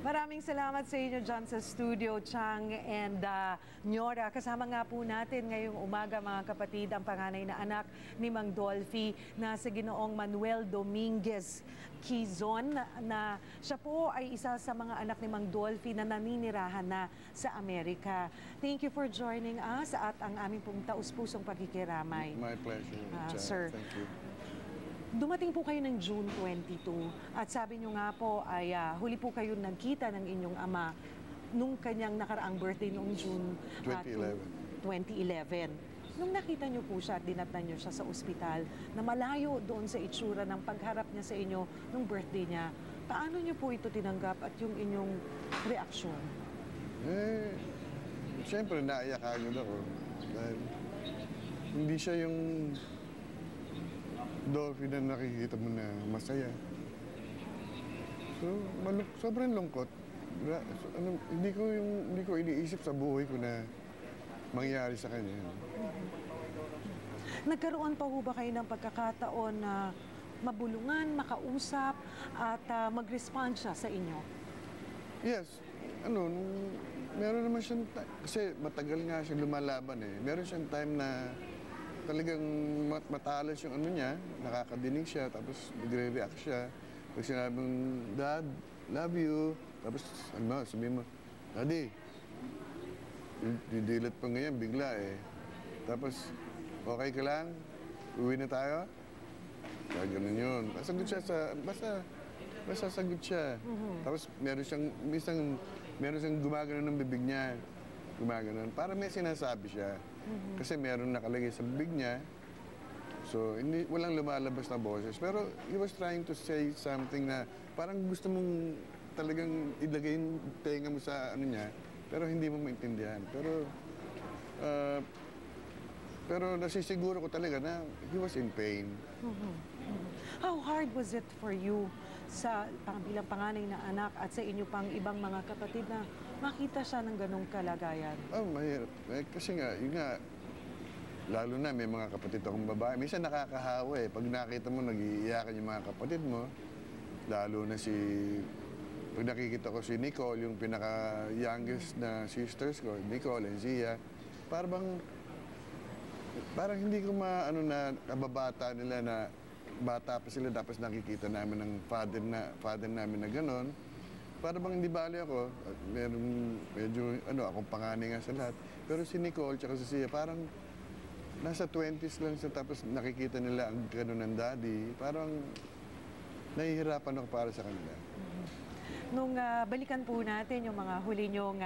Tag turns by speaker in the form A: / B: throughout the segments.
A: Maraming salamat sa inyo dyan sa studio, Chang and Nyora. Kasama nga po natin ngayong umaga, mga kapatid, ang panganay na anak ni Mang Dolphy na si Ginoong Manuel Dominguez Quizon, na siya po ay isa sa mga anak ni Mang Dolphy na naninirahan na sa Amerika. Thank you for joining us at ang aming pong taus-pusong pagkikiramay.
B: My pleasure,
A: sir.
B: Thank you.
A: Dumating po kayo ng June 22 at sabi nyo nga po ay huli po kayo nagkita ng inyong ama nung kanyang nakaraang birthday noong June 2011. Nung nakita nyo po siya at dinatnan nyo siya sa ospital na malayo doon sa itsura ng pagharap niya sa inyo nung birthday niya, paano nyo po ito tinanggap at yung inyong reaksyon?
B: Siyempre naiyak agad ako dahil hindi siya yung Dolphy na nakikita mo na masaya. So, sobrang lungkot. Hindi ko iniisip sa buhay ko na mangyari sa kanya.
A: Nagkaroon pa ho ba kayo ng pagkakataon na mabulungan, makausap, at mag-respond siya sa inyo?
B: Yes. Meron naman siyang kasi matagal nga siya lumalaban eh. Meron siyang time na talagang matalas yung niya, nakakadinig siya, tapos nagre-react siya. Pag sinabing, Dad, love you. Tapos, sabihin mo, Daddy, didilat pa ngayon, bigla eh. Tapos, okay ka lang? Uwi na tayo? Kaya ganun yun. Sagot siya basta sagot siya. Tapos, meron siyang gumagano ng bibig niya. Gumaganon. Para may sinasabi siya. Kasi meron nakalagay sa bibig niya. So, walang lumalabas na boses. Pero he was trying to say something na parang gusto mong talagang ilagay yung tenga mo sa niya, pero hindi mo maintindihan. Pero nasisiguro ko talaga na he was in pain.
A: How hard was it for you bilang panganay na anak at sa inyo pang ibang mga kapatid na makita siya ng ganong kalagayan?
B: Mahirap. Kasi lalo na may mga kapatid akong babae. Minsan nakakahawa eh. Pag nakita mo, nag-iiyakan yung mga kapatid mo. Lalo na pag nakikita ko si Nicole, yung pinaka-youngest na sisters ko, Nicole and Zia, parang hindi ko na kababata nila na bata pa sila, tapos nakikita namin ng father namin na gano'n. Para bang hindi bali ako, medyo akong panganay nga sa lahat. Pero si Nicole tsaka si Sia, parang nasa 20s lang siya, tapos nakikita nila ang gano'n ng daddy. Parang nahihirapan ako para sa kanila.
A: Nung balikan po natin yung mga huli nyong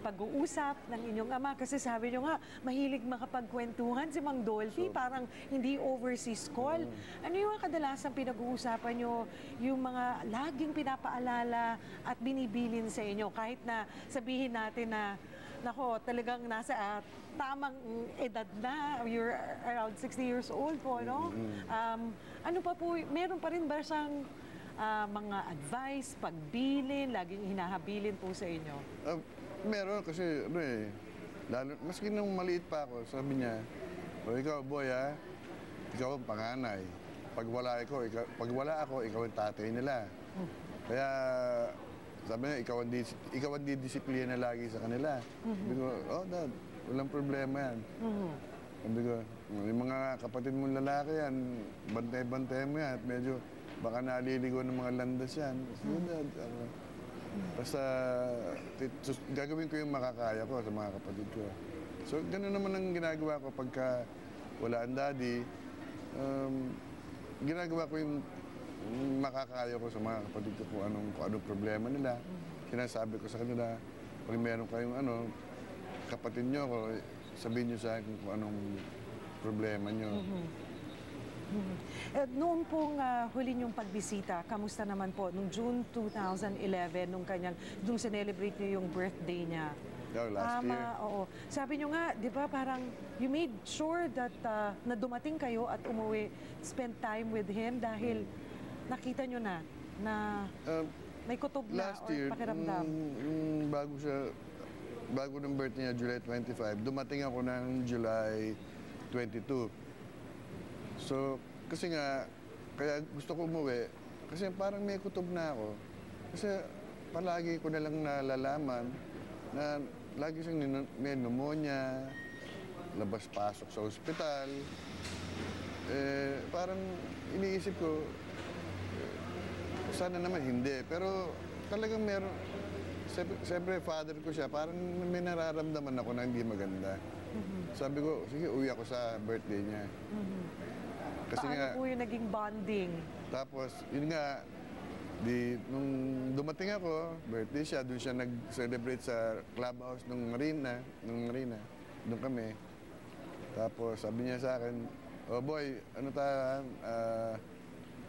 A: pag-uusap ng inyong ama, kasi sabi nyo nga, mahilig makapagkwentuhan si Mang Dolphy, parang hindi overseas call. Ano yung kadalasan pinag-uusapan nyo, yung mga laging pinapaalala at binibilin sa inyo, kahit na sabihin natin na, nako, talagang nasa tamang edad na, you're around 60 years old po, no? Ano pa po, meron pa rin ba siyang mga advice, pagbilin, laging hinahabilin po sa inyo?
B: Meron kasi, maski nung maliit pa ako, sabi niya, ikaw boy ikaw ang panganay. Pag wala ako, ikaw ang tatay nila. Kaya, sabi niya, ikaw ang didisiplina lagi sa kanila. Sabi ko, dad, walang problema yan. Sabi ko, yung mga kapatid mong lalaki yan, bantay-bantay mo yan, at medyo baka naliligo ng mga landas yan. Basta gagawin ko yung makakaya ko sa mga kapatid ko. So, gano'n naman ang ginagawa ko pagka wala ang daddy. Ginagawa ko yung makakaya ko sa mga kapatid ko kung anong problema nila. Sinasabi ko sa kanila, pag meron kayong kapatid nyo ko, sabihin nyo sa akin kung anong problema nyo.
A: Noong pong huli niyong pagbisita, kamusta naman po? Noong June 2011, nung sinelebrate niyo yung birthday niya.
B: Last year.
A: Oo. Sabi niyo nga, di ba, parang you made sure that na dumating kayo at umuwi, spend time with him dahil nakita niyo na may kutob na
B: last year,
A: pakiramdam.
B: Bago ng birthday niya, July 25, dumating ako ng July 22. So, kasi nga, kaya gusto ko umuwi, kasi parang may kutob na ako. Kasi palagi ko na lang nalalaman na lagi siyang may pneumonia, labas-pasok sa ospital. Parang iniisip ko, sana naman hindi. Pero talagang meron, siyempre father ko siya, parang may nararamdaman ako na hindi maganda. Sabi ko, sige, uwi ako sa birthday niya. Kasi
A: Paano
B: nga,
A: po yung naging bonding?
B: tapos, yun nga, nung dumating ako, birthday siya, doon siya nag-celebrate sa clubhouse ng Marina, doon kami. Tapos sabi niya sa akin, oh boy, ano tayo,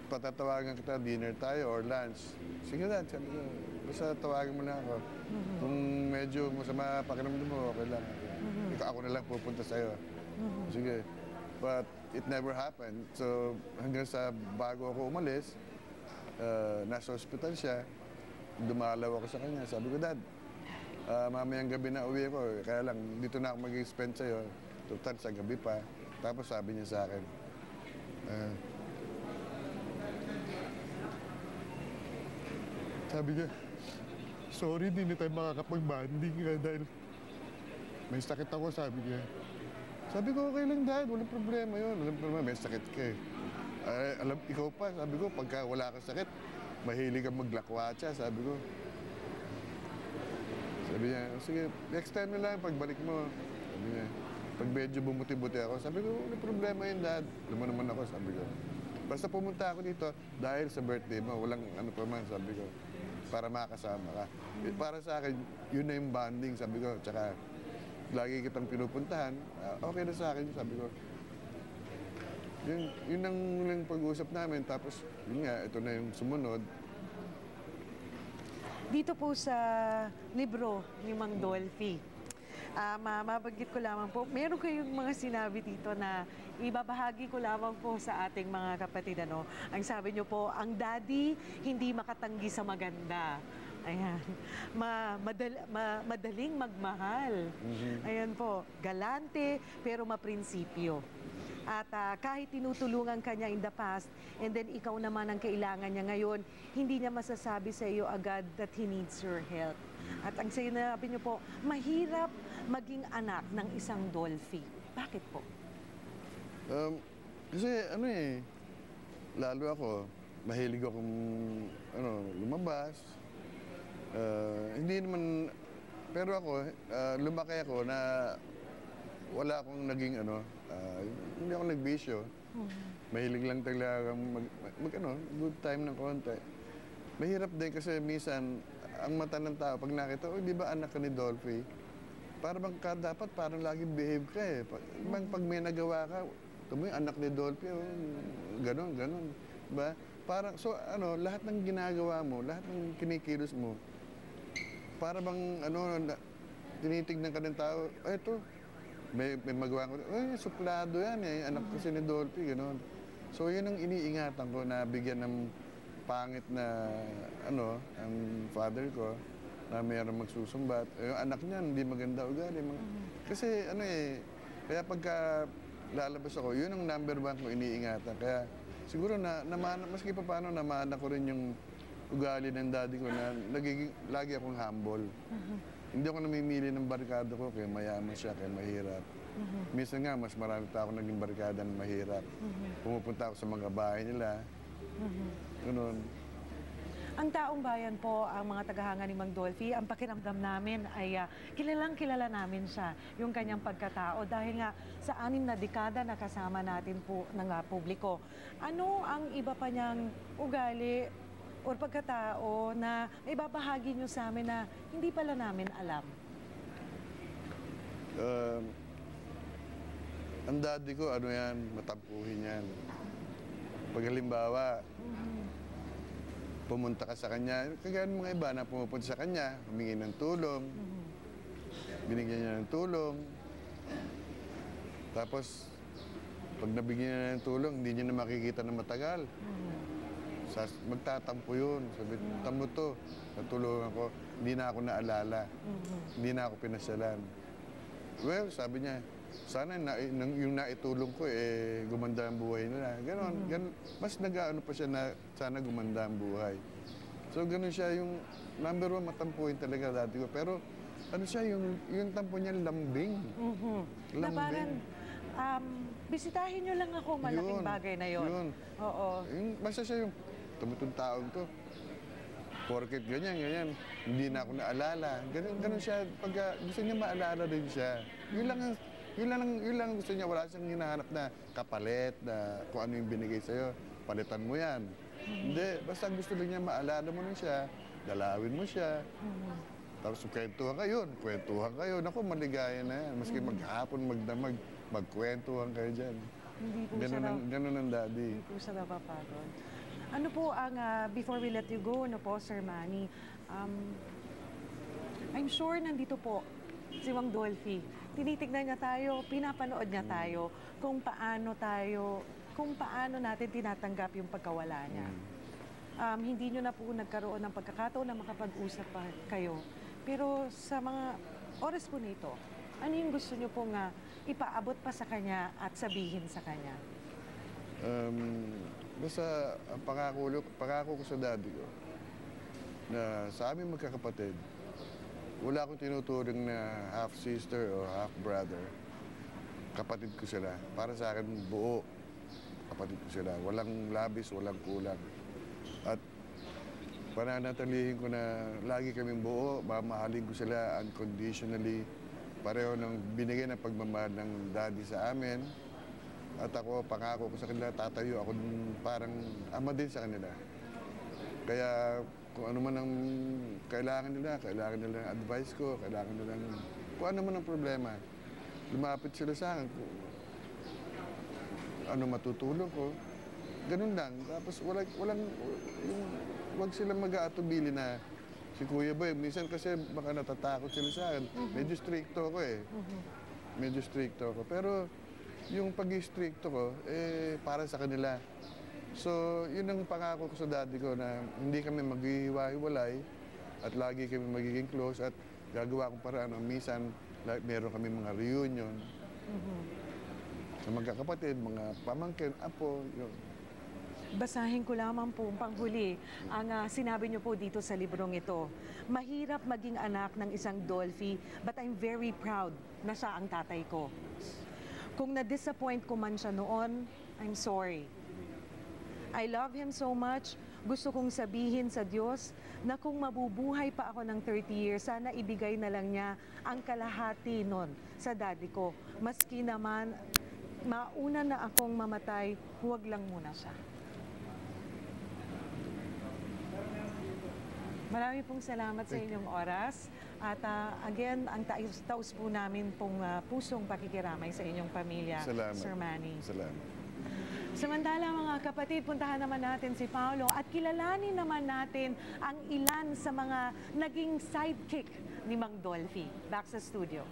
B: patatawagan kita, dinner tayo or lunch. Sige dad, sabi ko, basta tawagan mo na ako. Kung medyo masama pakiramdam mo, okay lang. Ikaw ako na lang pupunta sa'yo. Sige. But it never happened. So hanggang sa bago ako umalis, nasa hospital siya, dumalaw ako sa kanya. Sabi ko, Dad, mamayang gabi na uwi ko. Kaya lang, dito na ako mag-spend sa'yo. Total, sa gabi pa. Tapos sabi niya sa akin, sabi niya, sorry, hindi na tayo makakapag-banding dahil may sakit ako, sabi niya. Sabi ko, okay lang, Dad. Walang problema yun. Walang problema, may sakit ka eh. Alam, ikaw pa, sabi ko, pagka wala kang sakit, mahilig kang maglakwatsa, sabi ko. Sabi niya, sige, next time na lang, pagbalik mo. Sabi niya, pag medyo bumuti-buti ako, sabi ko, walang problema yun, Dad. Alam mo naman ako, sabi ko. Basta pumunta ako dito dahil sa birthday mo, walang ano pa man, sabi ko, para makasama ka. Para sa akin, yun na yung bonding, sabi ko. Tsaka, lagi kitang pinupuntahan, okay na sa akin, sabi ko. Yun ang pag-uusap namin. Tapos, yun nga, ito na yung sumunod.
A: Dito po sa libro ni Mang Dolphy, mabanggit ko lamang po, meron kayong mga sinabi dito na ibabahagi ko lamang po sa ating mga kapatid. Ano? Ang sabi niyo po, ang daddy hindi makatanggi sa maganda. Ayan. Madaling magmahal. Ayan po. Galante pero maprinsipyo. At kahit tinutulungan ka niya in the past, and then ikaw naman ang kailangan niya ngayon, hindi niya masasabi sa iyo agad that he needs your help. At ang sinabi niyo po, mahirap maging anak ng isang Dolphy. Bakit po?
B: Kasi lalo ako, mahilig akong lumabas. Hindi naman, pero ako, lumaki ako na wala akong naging hindi ako nagbisyo. Mahilig lang talaga good time ng konti. Mahirap din kasi minsan, ang mata ng tao, pag nakita, oh, di ba anak ka ni Dolphy? Para bang dapat parang lagi behave ka eh. Pag may nagawa ka, tumoy anak ni Dolphy, oh, ganon. Diba? Parang, so lahat ng ginagawa mo, lahat ng kinikilos mo, para bang tinitignan ka ng tao, eto, may magawa ko, suplado yan eh, anak kasi ni Dolphy, gano'n. So yun ang iniingatan ko na bigyan ng pangit na ang father ko na mayroong magsusumbat. Yung anak niya, hindi maganda ugali. Kasi kaya pagka lalabas ako, yun ang number one ko iniingatan. Kaya siguro maski pa paano, namana ko rin yung ugali ng daddy ko na lagi akong humble. Hindi ako namimili ng barkada ko kaya mayaman siya, kaya mahirap. Minsan nga, mas marami pa ako naging barkada na mahirap. Pumupunta ako sa mga bahay nila. Ganun.
A: Ang taong bayan po, ang mga tagahanga ni Mang Dolphy, ang pakiramdam namin ay kilalang kilala namin siya, yung kanyang pagkatao. Dahil nga sa 6 na dekada na kasama natin po ng publiko. Ano ang iba pa niyang ugali o pagkatao na ibabahagi niyo sa amin na hindi pala namin alam?
B: Ang daddy ko, matampuhin yan. Pag halimbawa, pumunta ka sa kanya, kagaya ng mga iba na pumupunta sa kanya, humingi ng tulong, binigyan niya ng tulong. Tapos, pag nabigyan niya ng tulong, hindi niya na makikita na matagal. Magtatampo yun. Sabi, tamo to, natulungan ko, hindi na ako naalala, hindi na ako pinasyalan. Well, sabi niya, sana yung naitulong ko, gumanda ang buhay nila. Ganon. Mas nag-ano pa siya na sana gumanda ang buhay. So ganun siya yung number one, matampuin talaga dati ko. Pero ano siya, yung tampo niya lambing.
A: Na parang, bisitahin nyo lang ako, malaking bagay na yon.
B: Yun.
A: Oo.
B: Basta siya yung tumutong taon to. Porket ganyan, hindi na ako naalala. Ganun siya, pag gusto niya maalala rin siya. Yun lang gusto niya, wala siyang hinahanap na kapalit, na kung ano yung binigay sa'yo, palitan mo yan. Hindi, basta gusto lang niya maalala mo rin siya, dalawin mo siya. Tapos kwentuhan kayo. Naku, maligaya na yan. Maski maghapon, magdamag, magkwentuhan kayo dyan.
A: Hindi po siya
B: Ganun ang daddy.
A: Hindi po siya napapagod. Ano po ang, before we let you go, ano po, Sir Manny, I'm sure nandito po si Mang Dolphy. Tinitignan niya tayo, pinapanood niya tayo, kung paano natin tinatanggap yung pagkawala niya. Hindi nyo na po nagkaroon ng pagkakataon na makapag-usap pa kayo. Pero sa mga oras po nito, ano yung gusto nyo pong ipaabot pa sa kanya at sabihin sa kanya?
B: Basta ang pangako ko sa daddy ko na sa aming magkakapatid, wala akong tinuturing na half-sister o half-brother. Kapatid ko sila. Para sa akin, buo. Kapatid ko sila. Walang labis, walang kulang. At pananatilihin ko na lagi kaming buo, mamahalin ko sila unconditionally. Pareho ng binigay ng pagmamahal ng daddy sa amin. At ako, pangako ko sa kanila, tatayo ako parang ama din sa kanila. Kaya kung ano man ang kailangan nila ng advice ko, kung ano man ang problema, lumapit sila sa akin. Kung ano matutulong ko, ganun lang. Tapos wag silang mag-aatubili na si Kuya Boy. Minsan kasi baka natatakot sila sa akin. Medyo stricto ako eh. Medyo stricto ako. Pero yung pag-stricto ko, para sa kanila. So, yun ang pangako ko sa daddy ko na hindi kami maghihiwa-hiwalay at lagi kami magiging close at gagawa kong paraan. Minsan, meron kami mga reunion. Sa magkakapatid, mga pamangkin, apo, yun.
A: Basahin ko lamang po panghuli ang sinabi niyo po dito sa librong ito. Mahirap maging anak ng isang Dolphy, but I'm very proud na siya ang tatay ko. Kung na-disappoint ko man siya noon, I'm sorry. I love him so much. Gusto kong sabihin sa Diyos na kung mabubuhay pa ako ng 30 years, sana ibigay na lang niya ang kalahati nun sa daddy ko. Maski naman, mauna na akong mamatay, huwag lang muna siya. Marami pong salamat sa inyong oras. At again, ang taus po namin pong pusong pakikiramay sa inyong pamilya,
B: Salamat.
A: Sir Manny.
B: Salamat.
A: Samantala mga kapatid, puntahan naman natin si Paolo at kilalanin naman natin ang ilan sa mga naging sidekick ni Mang Dolphy. Back sa studio.